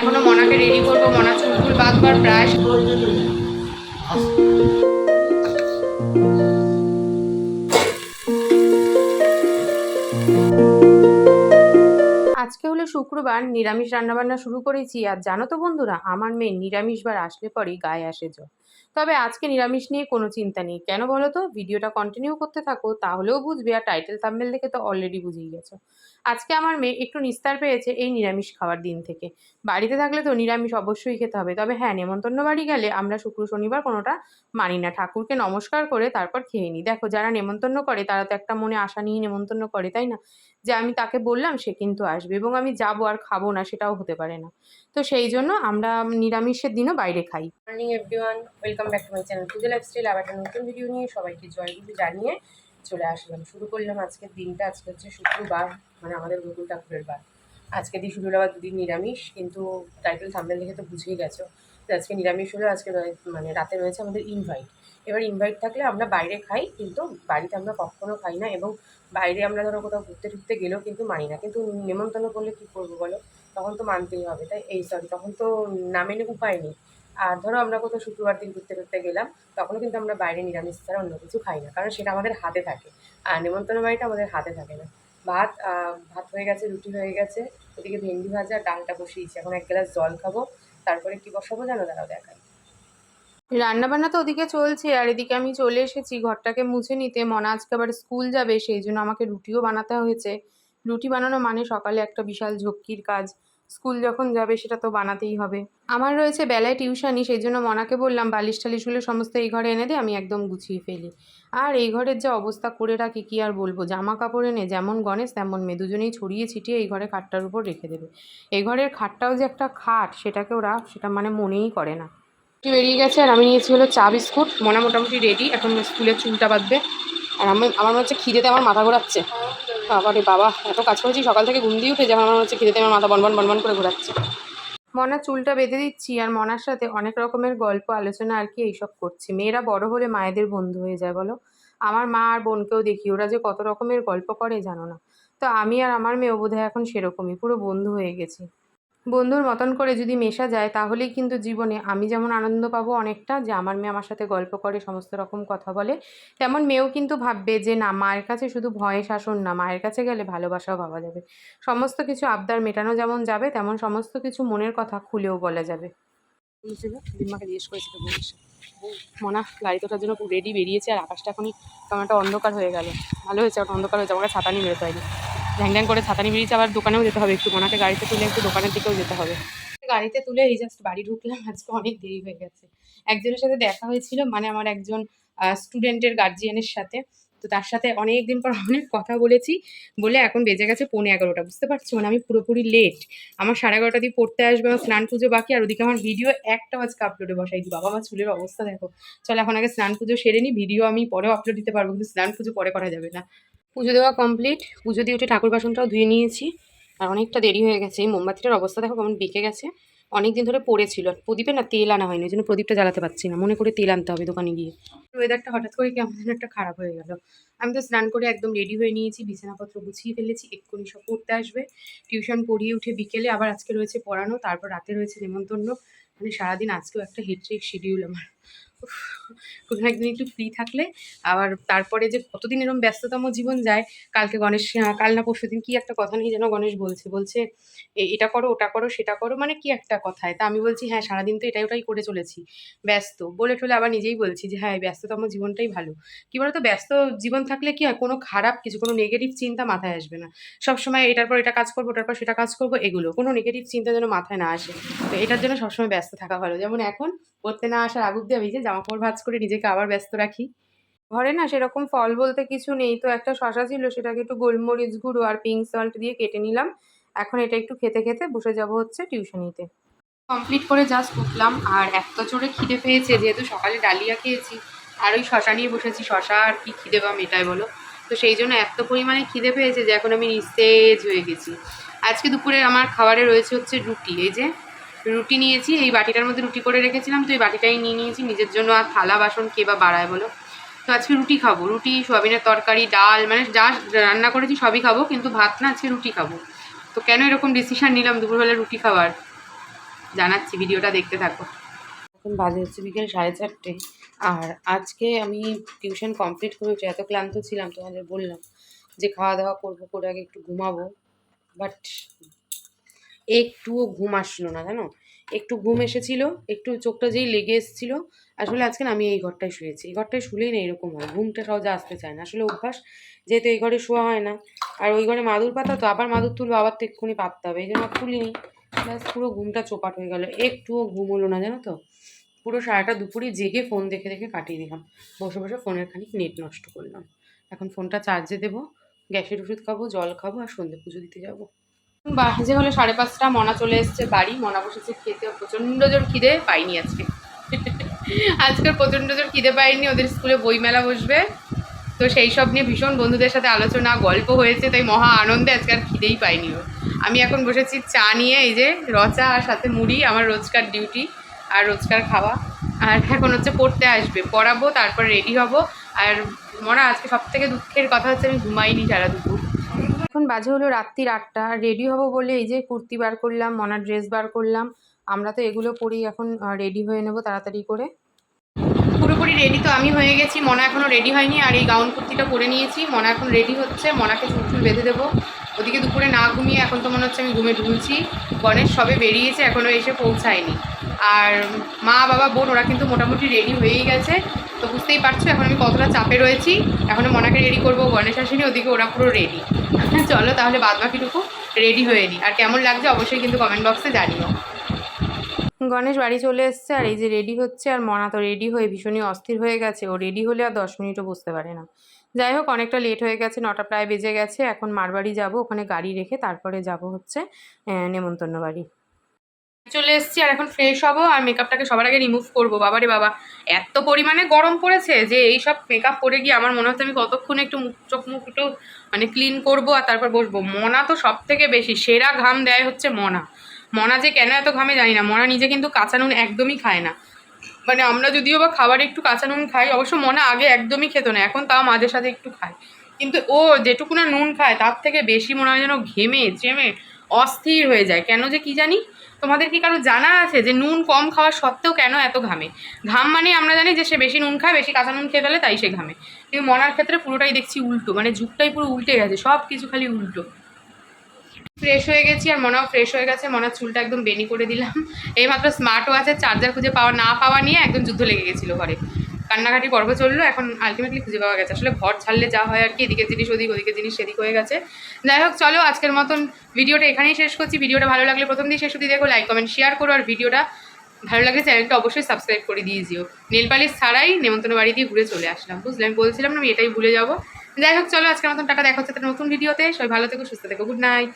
এখনো মনাকে রেডি করবো, মনা চুলগুল বাঁধবার প্রায়। আজকে হলো শুক্রবার, নিরামিষ রান্নাবান্না শুরু করেছি। আর জানো তো বন্ধুরা, আমার মেয়ে নিরামিষবার আসলে পরেই গায়ে আসে জ্বর। তবে আজকে নিরামিষ নিয়ে কোনো চিন্তা নেই। কেন বলো তো? ভিডিওটা কন্টিনিউ করতে থাকো, তাহলেও বুঝবে। আর টাইটেল থাম্বনেল দেখে তো অলরেডি বুঝেই গেছো। আজকে আমার মেয়ে একটু নিস্তার পেয়েছে এই নিরামিষ খাওয়ার দিন থেকে। বাড়িতে থাকলে তো নিরামিষ অবশ্যই খেতে হবে। তবে হ্যাঁ, নেমন্তন্ন বাড়ি গেলে আমরা শুক্র শনিবার কোনোটা মানি না। ঠাকুরকে নমস্কার করে তারপর খেয়ে নিই। দেখো, যারা নেমন্তন্ন করে তারা তো একটা মনে আশা নিয়ে নেমন্তন্ন করে, তাই না? যে আমি তাকে বললাম, সে কিন্তু আসবে এবং আমি যাবো আর খাবো না, সেটাও হতে পারে না। তো সেই জন্য আমরা নিরামিষের দিনও বাইরে খাই। Morning everyone, welcome back to my channel Puja lifestyle. আবার একটা নতুন ভিডিও নিয়ে সবাইকে জয়গুরু জানিয়ে চলে আসলাম। শুরু করলাম আজকের দিনটা। আজকে হচ্ছে শুক্রবার, মানে আমাদের গোকুল ঠাকুরের বার। আজকে দিয়ে শুরু হলো আবার দুদিন নিরামিষ, কিন্তু টাইটেল থাম্বনেল দেখে তো বুঝেই গেছো যে আজকে নিরামিষ হলো। আজকে মানে রাতে রয়েছে আমাদের ইনভাইট। এবার ইনভাইট থাকলে আমরা বাইরে খাই, কিন্তু বাড়িতে আমরা কখনো খাই না। এবং বাইরে আমরা ধরো কোথাও ঘুরতে টুরতে গেলেও কিন্তু মানি না। কিন্তু নেমন্তন্ন করলে কী করবো বলো? তখন তো মানতেই হবে, তাই তখন তো না মেনে উপায় নেই। আর ধরো আমরা কোথাও শুক্রবার দিন ঘুরতে টুরতে গেলাম, তখনও কিন্তু আমরা বাইরে নিরামিষ ছাড়া অন্য কিছু খাই না, কারণ সেটা আমাদের হাতে থাকে। আর নেমন্তন্ন বাড়িটা আমাদের হাতে থাকে না। ভাত হয়ে গেছে, রুটি হয়ে গেছে, ওদিকে ভেন্ডি ভাজা, ডালটা বসিয়েছি। এখন এক গ্লাস জল খাবো, তারপরে কি বসাবো জানো? দাঁড়াও দেখাই। রান্নাবান্না তো ওদিকে চলছে, আর এদিকে আমি চলে এসেছি ঘরটাকে মুছে নিতে। মনা আজকে আবার স্কুল যাবে, সেই জন্য আমাকে রুটিও বানাতে হয়েছে। রুটি বানানো মানে সকালে একটা বিশাল ঝক্কির কাজ। স্কুল যখন যাবে সেটা তো বানাতেই হবে। আমার রয়েছে বেলায় টিউশনি, সেই জন্য মনাকে বললাম বালিশ টালিশগুলো সমস্ত এই ঘরে এনে দে, আমি একদম গুছিয়ে ফেলি। আর এই ঘরের যা অবস্থা করে রাখি কি আর বলবো। জামা কাপড় এনে যেমন গণেশ তেমন মেয়ে, দুজনেই ছড়িয়ে ছিটিয়ে এই ঘরে খাটটার উপর রেখে দেবে। এই ঘরের খাটটাও যে একটা খাট, সেটাকেও রাখ, সেটা মানে মনেই করে না। বেরিয়ে গেছে, আর আমি নিয়েছি হলো চা বিস্কুট। মনা মোটামুটি রেডি, এখন স্কুলের চুলটা বাঁধবে। আর আমার মনে হচ্ছে খিদেতে আমার মাথা ঘোরাচ্ছে। বাবা রে বাবা, এত কাজ করেছি সকাল থেকে, ঘুম দিয়ে উঠে, যেমন আমার হচ্ছে খিদেতে আমার মাথা বনবন বনবন করে ঘোরাচ্ছে। মনার চুলটা বেঁধে দিচ্ছি, আর মনার সাথে অনেক রকমের গল্প আলোচনা আর কি এইসব করছি। মেয়েরা বড় হলে মায়েদের বন্ধু হয়ে যায় বলো। আমার মা আর বোনকেও দেখি, ওরা যে কত রকমের গল্প করে জানো না। তো আমি আর আমার মেয়েও বোধহয় এখন সেরকমই, পুরো বন্ধু হয়ে গেছি। বন্ধুর মতন করে যদি মেশা যায়, তাহলেই কিন্তু জীবনে আমি যেমন আনন্দ পাবো অনেকটা, যে আমার মেয়ে আমার সাথে গল্প করে, সমস্ত রকম কথা বলে, তেমন মেয়েও কিন্তু ভাববে যে না, মায়ের কাছে শুধু ভয়ে শাসন না, মায়ের কাছে গেলে ভালোবাসাও পাওয়া যাবে। সমস্ত কিছু আবদার মেটানো যেমন যাবে, তেমন সমস্ত কিছু মনের কথা খুলেও বলা যাবে। দিম্মাকে জিজ্ঞেস করেছিল মনা গাড়িতে ওঠার জন্য খুব রেডি বেরিয়েছে, আর আকাশটা এখনই কেমন একটা অন্ধকার হয়ে গেল। ভালো হয়েছে এখন অন্ধকার হয়েছে, আমাকে ছাতা নিয়ে বেরোতে হয়নি। ঢ্যাং ঢ্যাং করে ছাতা নিয়ে বেরিয়েছে। আবার দোকানেও যেতে হবে একটু, মনাকে গাড়িতে তুলে একটু দোকানের দিকেও যেতে হবে। গাড়িতে তুলে এই জাস্ট বাড়ি ঢুকলাম, আজকে অনেক দেরি হয়ে গেছে। একজনের সাথে দেখা হয়েছিল, মানে আমার একজন স্টুডেন্টের গার্জিয়ানের সাথে। তো তার সাথে অনেক দিন পর অনেক কথা বলেছি, বলে এখন বেজে গেছে 11:15। বুঝতে পারছো, মানে আমি পুরোপুরি লেট। আমার 11:30 দিয়ে পড়তে আসবে, আমার স্নান পুজো বাকি, আর ওদিকে আমার ভিডিও একটাও আজকে আপলোডে বসাই দিই। বাবা, আমার চুলের অবস্থা দেখো। চল এখন আগে স্নান পুজো সেরে নিই, ভিডিও আমি পরেও আপলোড দিতে পারবো, কিন্তু স্নান পুজো পরে করা যাবে না। পুজো দেওয়া কমপ্লিট, পুজো দিয়ে উঠে ঠাকুর বাসনটাও ধুয়ে নিয়েছি। আর অনেকটা দেরি হয়ে গেছে। এই মোমবাতিটার অবস্থা দেখো কেমন বেঁকে গেছে, অনেক দিন ধরে পড়েছিল। প্রদীপে না তেল আনা হয়নি, ওই জন্য প্রদীপটা জ্বালাতে পারছি না। মনে করে তেল আনতে হবে দোকানে গিয়ে। ওয়েদারটা হঠাৎ করে কেমন যেন একটা খারাপ হয়ে গেল। আমি তো স্নান করে একদম রেডি হয়ে নিয়েছি, বিছানাপত্র গুছিয়ে ফেলেছি, এক্ষুনি সব পড়তে আসবে। টিউশন পড়িয়ে উঠে বিকেলে আবার আজকে রয়েছে পড়ানো, তারপর রাতে রয়েছে নেমন্তন্ন। মানে সারাদিন আজকেও একটা হেট্রিক শিডিউল আমার। কোনো একদিন একটু ফ্রি থাকলে আবার তারপরে যে কতদিন এরকম ব্যস্ততম জীবন যায়। কালকে গণেশ, কাল না পরশু দিন কি একটা কথা নেই যেন, গণেশ বলছে এটা করো ওটা করো সেটা করো, মানে কি একটা কথায়। তা আমি বলছি হ্যাঁ, সারাদিন তো এটাই ওটাই করে চলেছি, ব্যস্ত বলে ঠলে আবার নিজেই বলছি যে হ্যাঁ, এই ব্যস্ততম জীবনটাই ভালো। কি বলতো, ব্যস্ত জীবন থাকলে কি হয়, কোনো খারাপ কিছু, কোনো নেগেটিভ চিন্তা মাথায় আসবে না। সবসময় এটার পর এটা কাজ করবো, ওটার পর সেটা কাজ করবো, এগুলো কোনো নেগেটিভ চিন্তা যেন মাথায় না আসে। তো এটার জন্য সবসময় ব্যস্ত থাকা ভালো। যেমন এখন পড়তে না আসার আগুদ দিয়ে আমি যে জামাকাপড় ভাঁজ করে নিজেকে আবার ব্যস্ত রাখি। ঘরে না সেরকম ফল বলতে কিছু নেই, তো একটা শশা ছিল, সেটাকে একটু গোলমরিচ গুঁড়ো আর পিঙ্ক সল্ট দিয়ে কেটে নিলাম। এখন এটা একটু খেতে খেতে বসে যাব হচ্ছে টিউশনিতে। কমপ্লিট করে জাস্ট উঠলাম, আর এত জোরে খিদে পেয়েছে, যেহেতু সকালে ডালিয়া খেয়েছি, আর ওই শশা নিয়ে বসেছি। শশা আর কি খিদে বা মেটায় বলো? তো সেই জন্য এত পরিমাণে খিদে পেয়েছে যে এখন আমি নিস্তেজ হয়ে গেছি। আজকে দুপুরে আমার খাবারে রয়েছে হচ্ছে রুটি। এই যে রুটি নিয়েছি, এই বাটিটার মধ্যে রুটি করে রেখেছিলাম, তো এই বাটিটাই নিয়ে নিয়েছি নিজের জন্য। আর থালা বাসন কে বা বাড়ায় বলো? তো আজকে রুটি খাবো, রুটি, সোয়াবিনের তরকারি, ডাল, মানে যা রান্না করেছি সবই খাবো, কিন্তু ভাত না, আজকে রুটি খাবো। তো কেন এরকম ডিসিশন নিলাম দুপুরবেলা রুটি খাবার? জানাচ্ছি, ভিডিওটা দেখতে থাকো। এখন বাজে হচ্ছে বিকেল 4:30, আর আজকে আমি টিউশন কমপ্লিট করে উঠে এত ক্লান্ত ছিলাম, তোমাদের বললাম যে খাওয়া দাওয়া করবো, করে আগে একটু ঘুমাবো, বাট একটুও ঘুম আসলো না জানো। একটু ঘুম এসেছিল, একটু চোখটা যেই লেগে এসেছিল। আসলে আজকে না আমি এই ঘরটায় শুয়েছি, এই ঘরটায় শুলেই না এরকম হয়, ঘুমটা সহজে আসতে চায় না, আসলে অভ্যাস, যেহেতু এই ঘরে শোয়া হয় না। আর ওই ঘরে মাদুর পাতা, তো আবার মাদুর তুলবো, আবার তো এক্ষুনি পাততে হবে, এই জন্য তুলিনি। ব্যাস পুরো ঘুমটা চোপাট হয়ে গেল, একটুও ঘুম হলো না জানো তো। পুরো সারাটা দুপুরে জেগে ফোন দেখে দেখে কাটিয়ে দিলাম, বসে বসে ফোনের খানিক নেট নষ্ট করলাম। এখন ফোনটা চার্জে দেবো, গ্যাসের ওষুধ খাবো, জল খাবো, আর সন্ধে পুজো দিতে যাবো। বাজে হলো 5:30, মনা চলে এসছে বাড়ি, মনা বসেছে খেতে, প্রচণ্ড জোর খিদে পাইনি আজকে। আজকের প্রচণ্ড জোর খিদে পাইনি, ওদের স্কুলে বইমেলা বসবে, তো সেই সব নিয়ে ভীষণ বন্ধুদের সাথে আলোচনা গল্প হয়েছে, তাই মহা আনন্দে আজকে আর খিদেই পাইনি ও। আমি এখন বসেছি চা নিয়ে, এই যে রচা আর সাথে মুড়ি, আমার রোজকার ডিউটি আর রোজকার খাওয়া। আর এখন হচ্ছে পড়তে আসবে, পড়াবো, তারপর রেডি হব। আর মনে আজকে সব থেকে দুঃখের কথা হচ্ছে আমি ঘুমাইনি সারা দুপুর। এখন বাজে হলো রাত্রির 8টা, রেডি হব বলে এই যে কুর্তি বার করলাম, মনার ড্রেস বার করলাম। আমরা তো এগুলো পরেই এখন রেডি হয়ে নেব তাড়াতাড়ি করে। পুরোপুরি রেডি তো আমি হয়ে গেছি, মনা এখনও রেডি হয়নি, আর এই গাউন কুর্তিটা পরে নিয়েছি। মনা এখন রেডি হচ্ছে, মনাকে চুল চুল বেঁধে দেবো। ওদিকে দুপুরে না ঘুমিয়ে এখন তো মনে হচ্ছে আমি ঘুমে ঢুলছি। গণেশ সবে বেরিয়েছে, এখনও এসে পৌঁছায়নি। আর মা বাবা বোন ওরা কিন্তু মোটামুটি রেডি হয়েই গেছে, তো বুঝতেই পারছো এখন আমি কতটা চাপে রয়েছি। এখনও মনাকে রেডি করবো, গণেশ আসেনি, ওদিকে ওরা পুরো রেডি। চলো তাহলে বাদ বাকিটুকু রেডি হয়ে নিই, আর কেমন লাগছে অবশ্যই কিন্তু কমেন্ট বক্সে জানিও। গণেশ বাড়ি চলে এসছে, আর এই যে রেডি হচ্ছে, আর মনা তো রেডি হয়ে ভীষণই অস্থির হয়ে গেছে, ও রেডি হলে আর 10 মিনিটও বসতে পারে না। যাই হোক, অনেকটা লেট হয়ে গেছে, 9টা প্রায় বেজে গেছে। এখন মারবাড়ি যাব, ওখানে গাড়ি রেখে তারপরে যাব হচ্ছে নেমন্তন্ন বাড়ি। চলে এসেছি, আর এখন ফ্রেশ হবো, আর মেকআপটাকে সবার আগে রিমুভ করবো। বাবারে বাবা, এত পরিমাণে গরম পড়েছে যে এই সব মেকআপ করে গিয়ে আমার মনে হচ্ছে আমি কতক্ষণ একটু মুখ একটু মানে ক্লিন করবো, আর তারপর বসবো। মনা তো সব থেকে বেশি সেরা ঘাম দেয় হচ্ছে মনা। মনা যে কেন এত ঘামে জানি না। মনা নিজে কিন্তু কাঁচা নুন একদমই খায় না, মানে আমরা যদিও বা খাবারে একটু কাঁচা নুন খাই, অবশ্য মনা আগে একদমই খেত না, এখন তাও মাঝে সাথে একটু খায়, কিন্তু ও যেটুকু না নুন খায় তার থেকে বেশি মনে হয় যেন ঘেমে চেমে অস্থির হয়ে যায়, কেন যে কি জানি। তোমাদের কি কারো জানা আছে যে নুন কম খাওয়া সত্ত্বেও কেন এত ঘামে? ঘাম মানে আমরা জানি যে সে বেশি নুন খায়, বেশি কাঁচা নুন খেয়ে ফেলে, তাই সে ঘামে। কিন্তু মনার ক্ষেত্রে পুরোটাই দেখছি উল্টো, মানে যুগটাই পুরো উল্টে গেছে, সব কিছু খালি উল্টো। ফ্রেশ হয়ে গেছি, আর মনাও ফ্রেশ হয়ে গেছে, মনার চুলটা একদম বেনি করে দিলাম। এইমাত্র স্মার্ট ওয়াচের চার্জার খুঁজে পাওয়া নিয়ে একদম যুদ্ধ লেগে গেছিলো ঘরে, কান্নাকাটি পর্ব চললো, এখন আলটিমেটলি খুঁজে পাওয়া গেছে। আসলে ঘর ছাড়লে যা হয় আর কি, এদিকের জিনিস ওদিক, ওদিকের জিনিস সেদিক হয়ে গেছে। যাই হোক, চলো আজকের মতন ভিডিওটা এখানেই শেষ করছি। ভিডিওটা ভালো লাগলে প্রথম দিয়ে শেষ অবধি দেখো, লাইক কমেন্ট শেয়ার করো, আর ভিডিওটা ভালো লাগলে চ্যানেলটা অবশ্যই সাবস্ক্রাইব করে দিয়ে দিও। নেল পালিশ ছাড়াই নেমন্তন্ন বাড়ি দিয়ে ঘুরে চলে আসলাম, বুঝলে, আমি বলছিলাম না আমি এটাই ভুলে যাবো। যাই হোক, চলো আজকের মতন টাটা, দেখা হচ্ছে একটা নতুন ভিডিওতে। সবাই ভালো থেকো, সুস্থ থেকো, গুড নাইট।